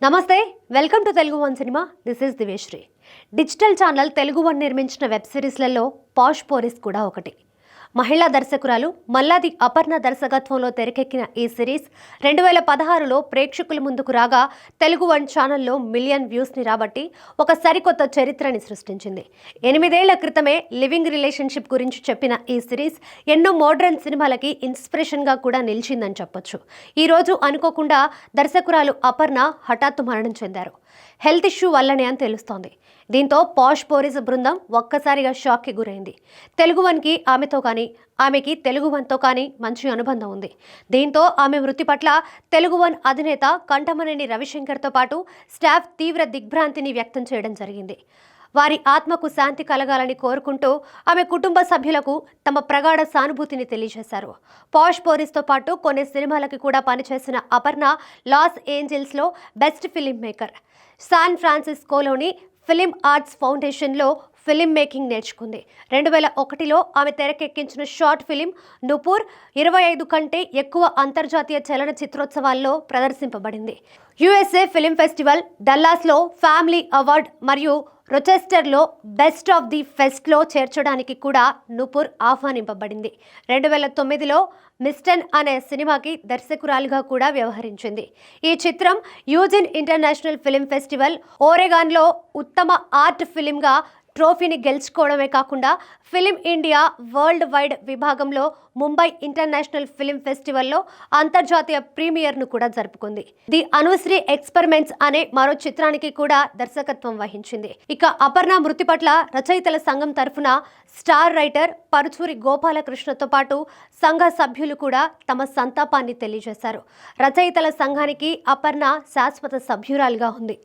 నమస్తే, welcome to Telugu one cinema. This is Diveshri. Digital channel Telugu one నిర్మించిన web సిరీస్లలో posh పోరీస్ కూడా ఒకటి. మహిళా దర్శకురాలు మల్లాది అపర్ణ దర్శకత్వంలో తెరకెక్కిన ఈ సిరీస్ 2016లో ప్రేక్షకుల ముందుకు రాగా తెలుగు వన్ ఛానల్లో మిలియన్ వ్యూస్ని రాబట్టి ఒక సరికొత్త చరిత్రని సృష్టించింది. 8 ఏళ్ల క్రితమే లివింగ్ రిలేషన్షిప్ గురించి చెప్పిన ఈ సిరీస్ ఎన్నో మోడ్రన్ సినిమాలకి ఇన్స్పిరేషన్గా కూడా నిలిచిందని చెప్పొచ్చు. ఈరోజు అనుకోకుండా దర్శకురాలు అపర్ణ హఠాత్తు మరణం చెందారు. హెల్త్ ఇష్యూ వల్లనే అని తెలుస్తోంది. దీంతో పాష్ పోరీస్ బృందం ఒక్కసారిగా షాక్కి గురైంది. తెలుగు వన్కి ఆమెకి తెలుగు వన్తో కానీ మంచి అనుబంధం ఉంది. దీంతో ఆమె మృతి పట్ల తెలుగు వన్ అధినేత కంఠమనేని రవిశంకర్తో పాటు స్టాఫ్ తీవ్ర దిగ్భ్రాంతిని వ్యక్తం చేయడం జరిగింది. వారి ఆత్మకు శాంతి కలగాలని కోరుకుంటూ ఆమె కుటుంబ సభ్యులకు తమ ప్రగాఢ సానుభూతిని తెలియజేశారు. పాష్ పోరీస్తో పాటు కొన్ని సినిమాలకి కూడా పనిచేసిన అపర్ణ లాస్ ఏంజల్స్లో బెస్ట్ ఫిలిం మేకర్, శాన్ ఫ్రాన్సిస్కోలోని ఫిలిం ఆర్ట్స్ ఫౌండేషన్లో ఫిలిం మేకింగ్ నేర్చుకుంది. 2001లో ఆమె తెరకెక్కించిన షార్ట్ ఫిలిం నుపూర్ 25 కంటే ఎక్కువ అంతర్జాతీయ చలనచిత్రోత్సవాల్లో ప్రదర్శింపబడింది. యుఎస్ఏ ఫిలిం ఫెస్టివల్, డల్లాస్లో ఫ్యామిలీ అవార్డ్ మరియు రొచెస్టర్లో బెస్ట్ ఆఫ్ ది ఫెస్ట్లో చేర్చడానికి కూడా నుపూర్ ఆహ్వానింపబడింది. 2009లో మిస్టన్ అనే సినిమాకి దర్శకురాలిగా కూడా వ్యవహరించింది. ఈ చిత్రం యూజిన్ ఇంటర్నేషనల్ ఫిలిం ఫెస్టివల్, ఓరెగాన్లో ఉత్తమ ఆర్ట్ ఫిలింగా ట్రోఫీని గెలుచుకోవడమే కాకుండా ఫిలిం ఇండియా వరల్డ్ వైడ్ విభాగంలో ముంబై ఇంటర్నేషనల్ ఫిలిం ఫెస్టివల్లో అంతర్జాతీయ ప్రీమియర్ను కూడా జరుపుకుంది. ది అనుశ్రీ ఎక్స్పెరిమెంట్స్ అనే మరో చిత్రానికి కూడా దర్శకత్వం వహించింది. ఇక అపర్ణ మృతి పట్ల రచయితల సంఘం తరఫున స్టార్ రైటర్ పరుచూరి గోపాలకృష్ణతో పాటు సంఘ సభ్యులు కూడా తమ సంతాపాన్ని తెలియజేశారు. రచయితల సంఘానికి అపర్ణ శాశ్వత సభ్యురాలిగా ఉంది.